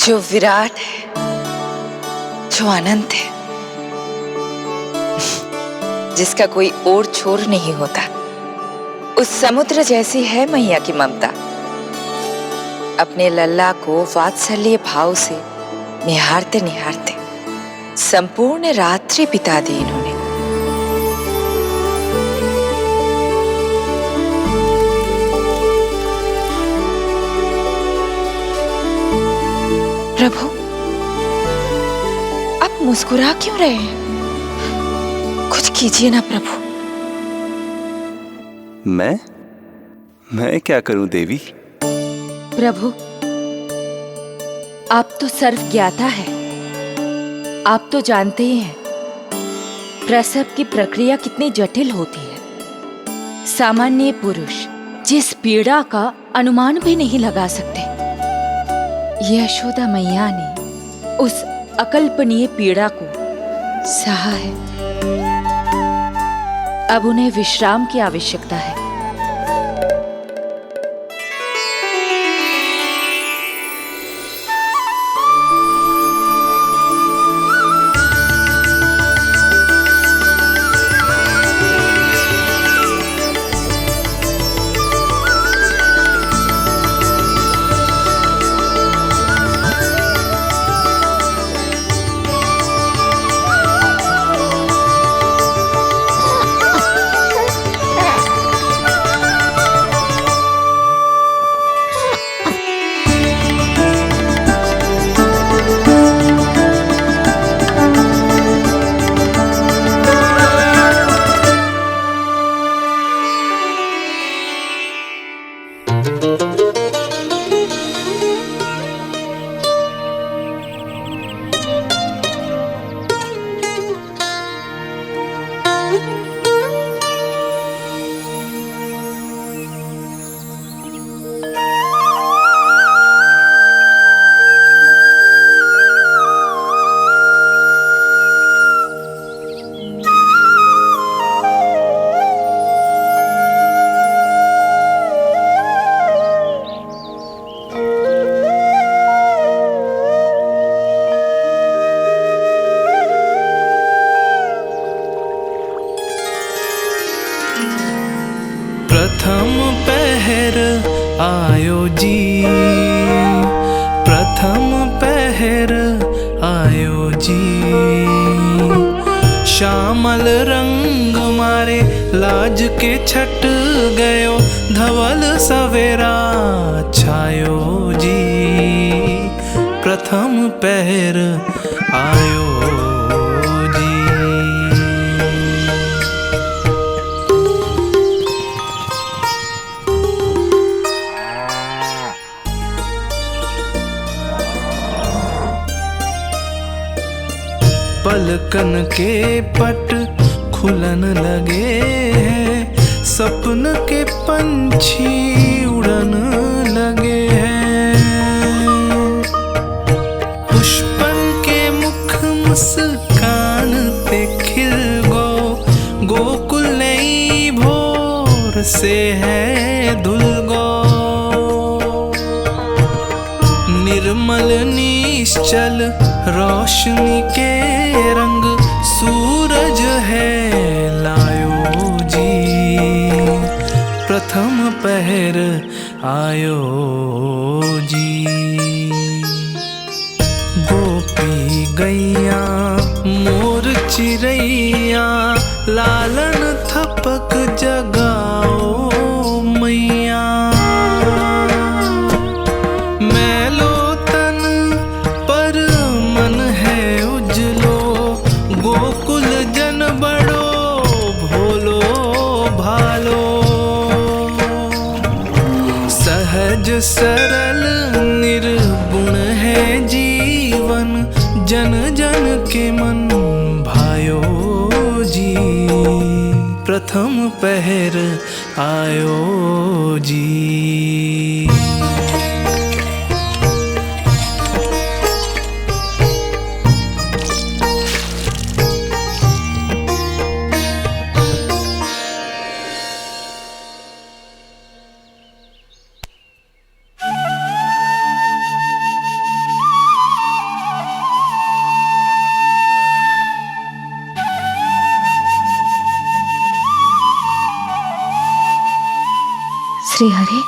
जो विराट है, जो अनंत है, जिसका कोई और छोर नहीं होता, उस समुद्र जैसी है मैया की ममता। अपने लल्ला को वात्सल्य भाव से निहारते निहारते संपूर्ण रात्रि बिता दी इन्होंने। प्रभु, आप मुस्कुरा क्यों रहे हैं? कुछ कीजिए ना प्रभु। मैं क्या करूं देवी? प्रभु, आप तो सर्वज्ञाता है। आप तो जानते ही हैं प्रसव की प्रक्रिया कितनी जटिल होती है। सामान्य पुरुष जिस पीड़ा का अनुमान भी नहीं लगा सकते, यशोदा मैया ने उस अकल्पनीय पीड़ा को सहा है। अब उन्हें विश्राम की आवश्यकता है। प्रथम पहर आयो जी, प्रथम पहर आयो जी। श्यामल रंग मारे लाज के छट गयो, धवल सवेरा छायो जी। प्रथम पहर आयो जी। पलकन के पट खुलन लगे हैं, सपन के पंछी उड़न लगे हैं। पुष्पन के मुख मुस्कान पे खिल गो, गोकुल नई भोर से है धुल गो। निर्मल निश्चल रोशनी के रंग सूरज है लायो जी। प्रथम पहर आयो जी। गोपी गैया मोर चिड़ैया, लालन थपक जगाओ मैया। मैलो तन पर मन है उजलो, गोकुल जन बड़ो भोलो भालो। सहज सरल निर्गुण है जीवन, जन जन के मन भायो जी। प्रथम पहर आयो जी। श्री हरि,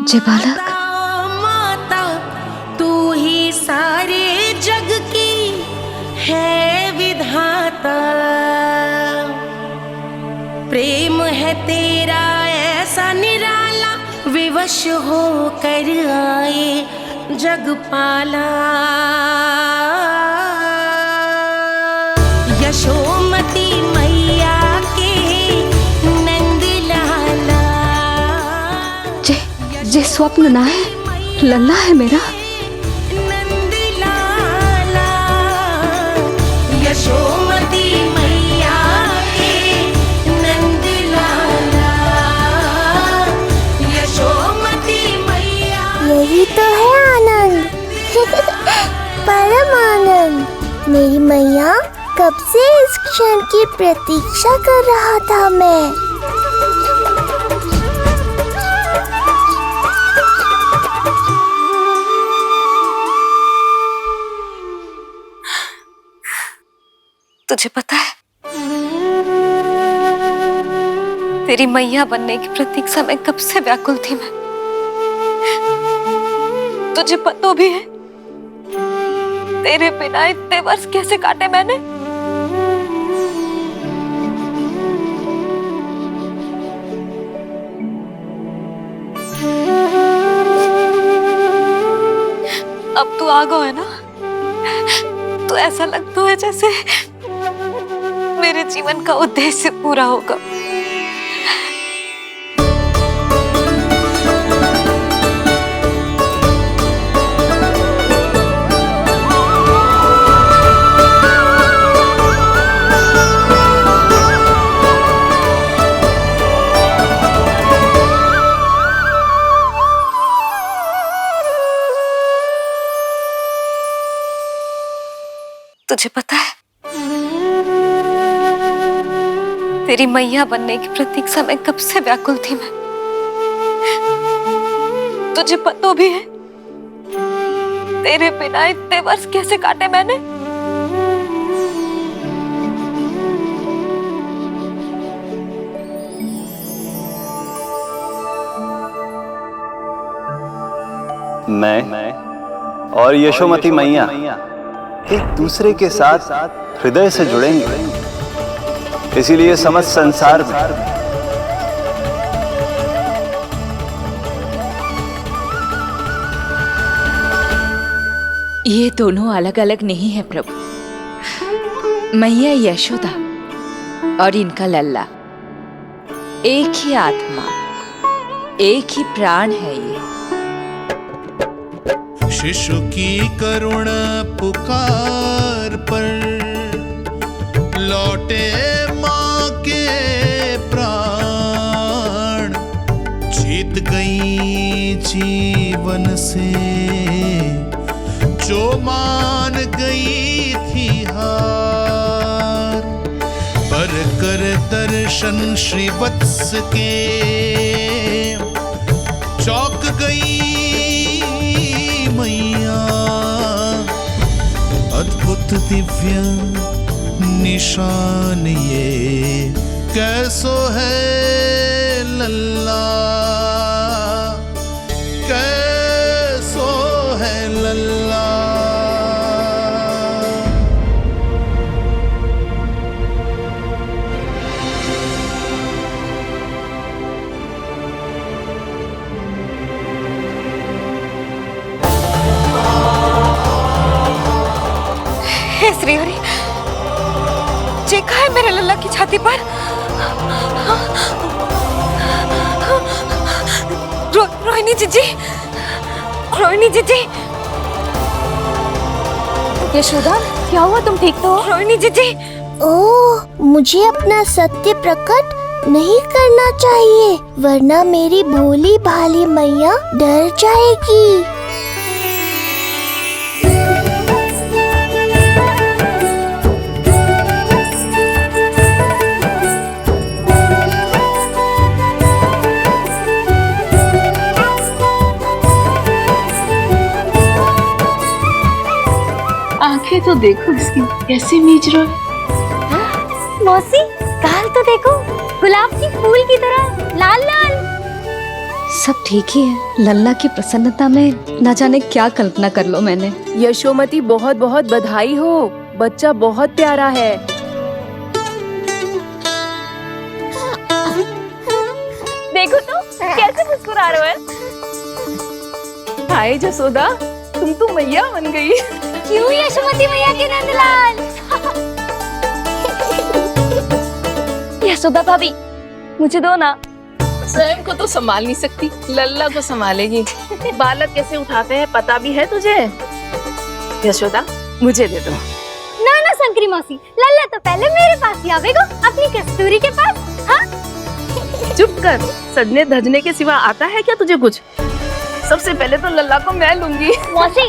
जय बालक। माता तू ही सारे जग की है विधाता, प्रेम है तेरा ऐसा निराला, विवश हो कर आए जगपाला। यशोमती मैया के नंद लाला, जे स्वप्न ना है, लल्ला है मेरा। नंद लाला, यशोमती मैया के नंद लाला, यशोमती मैया। यही तो है आनंद, परम आनंद। मेरी मैया, कब से इस क्षण की प्रतीक्षा कर रहा था मैं। तुझे पता है, तेरी मैया बनने की प्रतीक्षा में कब से व्याकुल थी मैं। तुझे पता भी है तेरे बिना इतने वर्ष कैसे काटे मैंने। अब तू आ गया है ना, तो ऐसा लगता है जैसे मेरे जीवन का उद्देश्य पूरा होगा। तुझे पता है, तेरी मैया बनने की प्रतीक्षा में कब से व्याकुल थी मैं। तुझे पता भी है तेरे बिना इतने वर्ष कैसे काटे मैंने। मैं और यशोमती मैया एक दूसरे के साथ हृदय से जुड़ेंगे, इसीलिए समस्त संसार में ये दोनों अलग अलग नहीं है प्रभु। मैया यशोदा और इनका लल्ला एक ही आत्मा, एक ही प्राण है ये। शिशु की करुण पुकार पर लौटे माँ के प्राण, जीत गई जीवन से जो मान गई थी हार। पर कर दर्शन श्री वत्स के चौक गई मैया, अद्भुत दिव्य निशान ये कैसो है लल्ला, कैसो है लल्ला। श्रीहरि, चेखा है मेरे लल्ला की छाती पर। रोहिणी जीजी, रोहिणी जीजी। यशोदा, क्या हुआ, तुम ठीक तो हो? रोहिणी जीजी। ओह, मुझे अपना सत्य प्रकट नहीं करना चाहिए, वरना मेरी भोली भाली मैया डर जाएगी। आंखें तो देखो इसकी कैसे मीच रहा है। मौसी, गाल तो देखो, गुलाब की फूल की तरह लाल लाल। सब ठीक ही है। लल्ला की प्रसन्नता में न जाने क्या कल्पना कर लो मैंने। यशोमती बहुत बहुत बधाई हो, बच्चा बहुत प्यारा है। देखो तो कैसे मुस्कुरा रहे हो। हाय जसोदा, तुम तो मैया बन गई। क्यों यशोमती मैया के नंदलाल। यशोदा भाभी मुझे दो ना। स्वयं को तो संभाल नहीं सकती, लल्ला को संभालेगी। बालक कैसे उठाते हैं पता भी है तुझे? यशोदा मुझे दे दो। ना ना शंकरी मौसी, लल्ला तो पहले मेरे पास ही आवेगा, अपनी कस्तूरी के पास। हाँ चुप कर, सजने धजने के सिवा आता है क्या तुझे कुछ? सबसे पहले तो लल्ला को मैं लूंगी। मौसी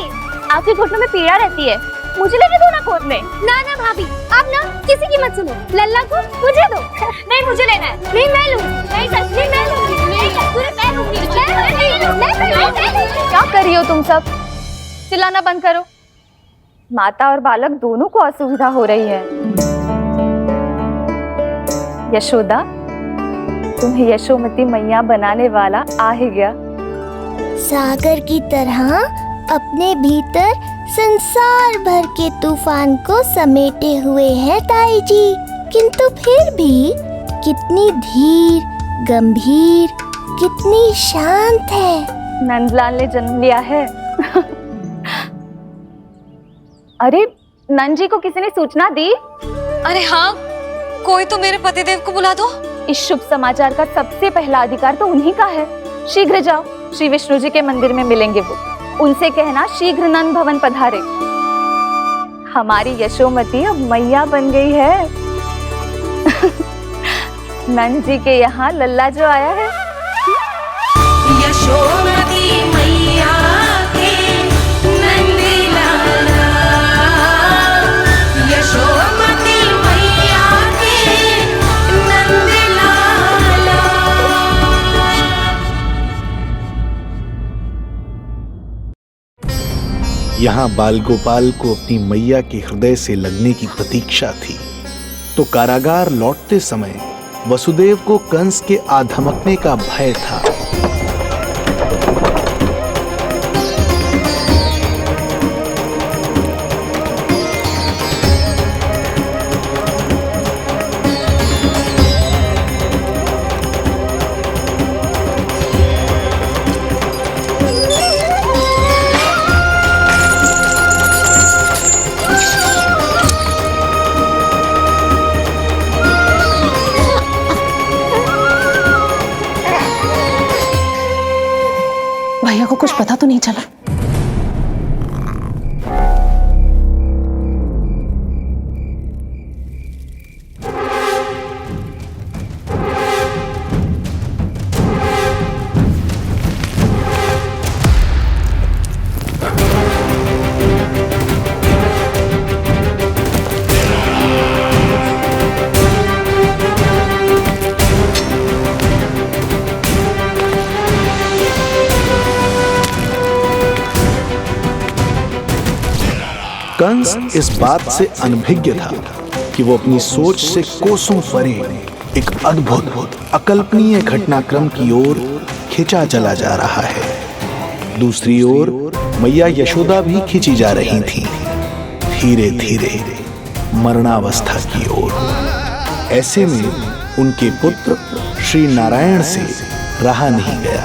आपके घुटनों में पीड़ा रहती है, मुझे लेने दो ना गोद में। ना ना भाभी, आप ना किसी की मत सुनो, लल्ला को मुझे दो। नहीं मुझे लेना है। नहीं मैं लूंगी। नहीं कस्तूरी मैं लूंगी। नहीं कस्तूरी मैं लूंगी। क्या कर रही हो तुम सब? चिल्लाना बंद करो। माता और बालक दोनों को असुविधा हो रही है। यशोदा, तुम्हें यशोमती मैया बनाने वाला आ ही गया। सागर की तरह अपने भीतर संसार भर के तूफान को समेटे हुए है ताई जी, किंतु फिर भी कितनी धीर, गंभीर, कितनी शांत है। नंदलाल ने जन्म लिया है। अरे नंद जी को किसी ने सूचना दी? अरे हाँ, कोई तो मेरे पतिदेव को बुला दो। इस शुभ समाचार का सबसे पहला अधिकार तो उन्हीं का है। शीघ्र जाओ, श्री विष्णु जी के मंदिर में मिलेंगे वो। उनसे कहना शीघ्र नंद भवन पधारे। हमारी यशोमती अब मैया बन गई है। नंद जी के यहाँ लल्ला जो आया है। यशोमती मैया के नंदलाला, यशोमती मैया के नंदलाला। यहाँ बाल गोपाल को अपनी मैया के हृदय से लगने की प्रतीक्षा थी, तो कारागार लौटते समय वसुदेव को कंस के आधमकने का भय था। भैया को कुछ पता तो नहीं चला? कंस इस बात से अनभिज्ञ था कि वो अपनी सोच से कोसों परे एक अद्भुत अकल्पनीय घटनाक्रम की ओर खिंचा चला जा रहा है। दूसरी ओर मैया यशोदा भी खिंची जा रही थी, धीरे धीरे मरणावस्था की ओर। ऐसे में उनके पुत्र श्री नारायण से रहा नहीं गया।